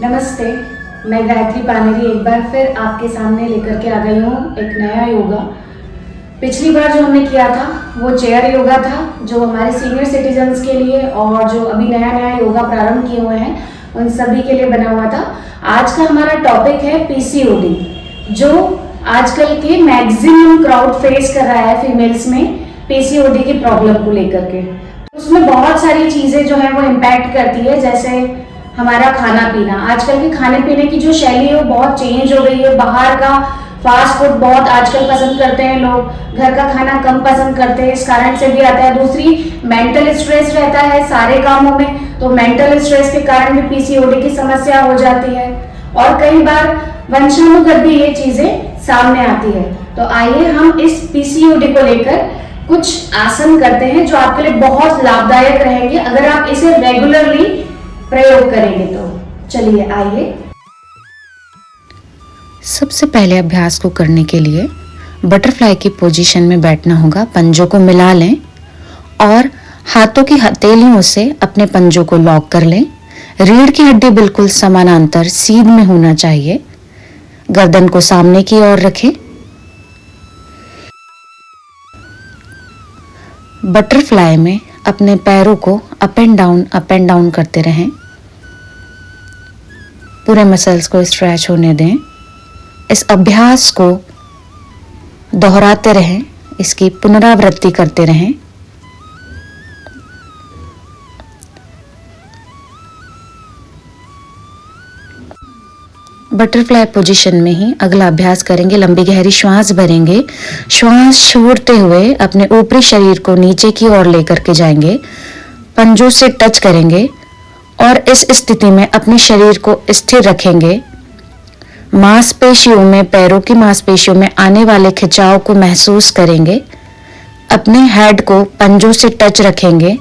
नमस्ते, मैं गायत्री पानेरी एक बार फिर आपके सामने लेकर के आ गई हूँ एक नया योगा। पिछली बार जो हमने किया था वो चेयर योगा था, जो हमारे सीनियर सिटीजन्स के लिए और जो अभी नया नया योगा प्रारंभ किए हुए हैं उन सभी के लिए बना हुआ था। आज का हमारा टॉपिक है पीसीओडी, जो आजकल के मैक्सिमम क्राउड फेस कर रहा है फीमेल्स में पीसीओडी की प्रॉब्लम को लेकर के। उसमें बहुत सारी चीज़ें जो है वो इम्पैक्ट करती है, जैसे हमारा खाना पीना। आजकल के खाने पीने की जो शैली है वो बहुत चेंज हो गई है। बाहर का फास्ट फूड बहुत आजकल पसंद करते हैं लोग, घर का खाना कम पसंद करते हैं, इस कारण से भी आता है। दूसरी, मेंटल स्ट्रेस रहता है सारे कामों में, तो मेंटल स्ट्रेस के कारण भी पीसीओडी की समस्या हो जाती है। और कई बार वंशानुगत भी ये चीजें सामने आती है। तो आइए हम इस पीसीओडी को लेकर कुछ आसन करते हैं जो आपके लिए बहुत लाभदायक रहेंगे अगर आप इसे रेगुलरली प्रयोग करेंगे। तो चलिए आइए। सबसे पहले अभ्यास को करने के लिए बटरफ्लाई की पोजीशन में बैठना होगा। पंजों को मिला लें और हाथों की हथेलियों से अपने पंजों को लॉक कर लें। रीढ़ की हड्डी बिल्कुल समानांतर सीध में होना चाहिए। गर्दन को सामने की ओर रखें। बटरफ्लाई में अपने पैरों को अप एंड डाउन करते रहें। पूरे मसल्स को स्ट्रेच होने दें। इस अभ्यास को दोहराते रहें, इसकी पुनरावृत्ति करते रहें। बटरफ्लाई पोजीशन में ही अगला अभ्यास करेंगे। लंबी गहरी श्वास भरेंगे। श्वास छोड़ते हुए अपने ऊपरी शरीर को नीचे की ओर लेकर के जाएंगे। पंजों से टच करेंगे और इस स्थिति में अपने शरीर को स्थिर रखेंगे। मांसपेशियों में, पैरों की मांसपेशियों में आने वाले खिंचाव को महसूस करेंगे। अपने हेड को पंजों से टच रखेंगे।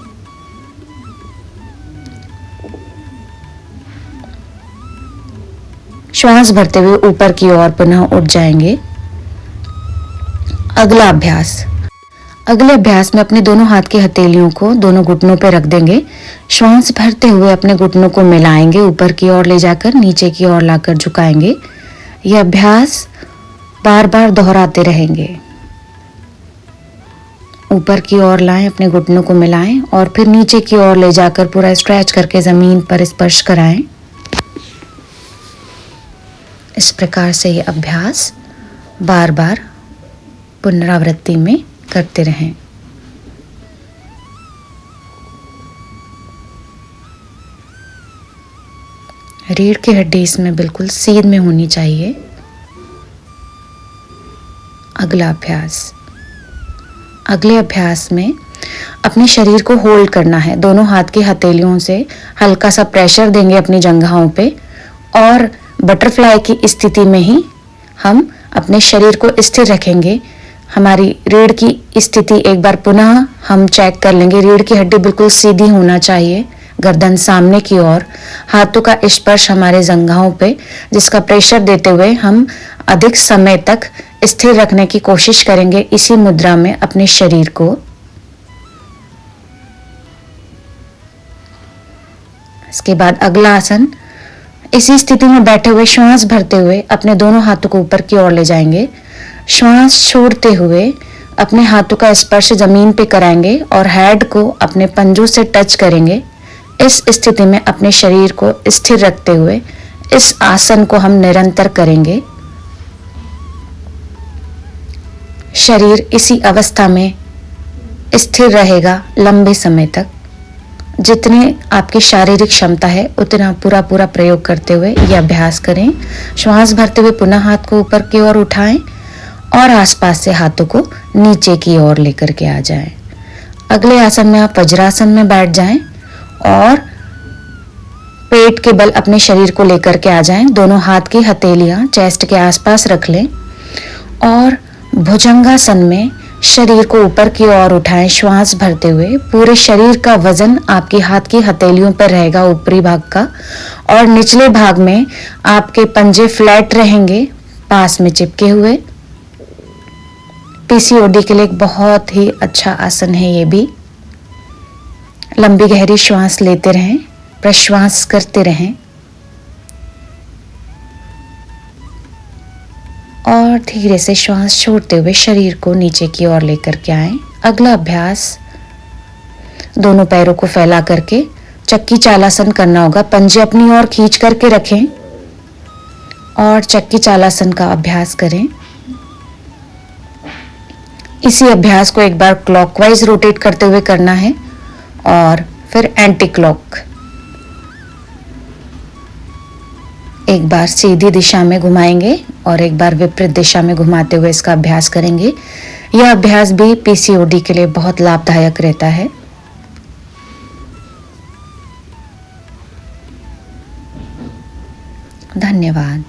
श्वास भरते हुए ऊपर की ओर पुनः उठ जाएंगे। अगला अभ्यास। अगले अभ्यास में अपने दोनों हाथ की हथेलियों को दोनों घुटनों पर रख देंगे। श्वास भरते हुए अपने घुटनों को मिलाएंगे, ऊपर की ओर ले जाकर नीचे की ओर लाकर झुकाएंगे। यह अभ्यास बार बार दोहराते रहेंगे। ऊपर की ओर लाएं, अपने घुटनों को मिलाएं और फिर नीचे की ओर ले जाकर पूरा स्ट्रेच करके जमीन पर स्पर्श कराएं। इस प्रकार से ये अभ्यास बार बार पुनरावृत्ति में करते रहें। रीढ़ की हड्डी इसमें बिल्कुल सीध में होनी चाहिए। अगला अभ्यास। अगले अभ्यास में अपने शरीर को होल्ड करना है। दोनों हाथ की हथेलियों से हल्का सा प्रेशर देंगे अपनी जंघाओं पे और बटरफ्लाई की स्थिति में ही हम अपने शरीर को स्थिर रखेंगे। हमारी रीढ़ की स्थिति एक बार पुनः हम चेक कर लेंगे। रीढ़ की हड्डी बिल्कुल सीधी होना चाहिए, गर्दन सामने की ओर, हाथों का स्पर्श हमारे जंघाओं पे, जिसका प्रेशर देते हुए हम अधिक समय तक स्थिर रखने की कोशिश करेंगे इसी मुद्रा में अपने शरीर को। इसके बाद अगला आसन। इसी स्थिति में बैठे हुए श्वास भरते हुए अपने दोनों हाथों को ऊपर की ओर ले जाएंगे। श्वास छोड़ते हुए अपने हाथों का स्पर्श जमीन पे कराएंगे और हेड को अपने पंजों से टच करेंगे। इस स्थिति में अपने शरीर को स्थिर रखते हुए इस आसन को हम निरंतर करेंगे। शरीर इसी अवस्था में स्थिर रहेगा लंबे समय तक। जितने आपकी शारीरिक क्षमता है उतना पूरा प्रयोग करते हुए यह अभ्यास करें। श्वास भरते हुए पुनः हाथ को ऊपर की ओर उठाएं और आसपास से हाथों को नीचे की ओर लेकर के आ जाएं। अगले आसन में आप वज्रासन में बैठ जाएं और पेट के बल अपने शरीर को लेकर के आ जाएं। दोनों हाथ की हथेलियां चेस्ट के आसपास रख लें और भुजंगासन में शरीर को ऊपर की ओर उठाएं। श्वास भरते हुए पूरे शरीर का वजन आपकी हाथ की हथेलियों पर रहेगा, ऊपरी भाग का, और निचले भाग में आपके पंजे फ्लैट रहेंगे, पास में चिपके हुए। पीसीओडी के लिए एक बहुत ही अच्छा आसन है ये भी। लंबी गहरी श्वास लेते रहें, प्रश्वास करते रहें। और धीरे से श्वास छोड़ते हुए शरीर को नीचे की ओर लेकर के आए। अगला अभ्यास, दोनों पैरों को फैला करके चक्की चालासन करना होगा। पंजे अपनी ओर खींच करके रखें और चक्की चालासन का अभ्यास करें। इसी अभ्यास को एक बार क्लॉकवाइज रोटेट करते हुए करना है और फिर एंटी क्लॉक। एक बार सीधी दिशा में घुमाएंगे और एक बार विपरीत दिशा में घुमाते हुए इसका अभ्यास करेंगे। यह अभ्यास भी पीसीओडी के लिए बहुत लाभदायक रहता है। धन्यवाद।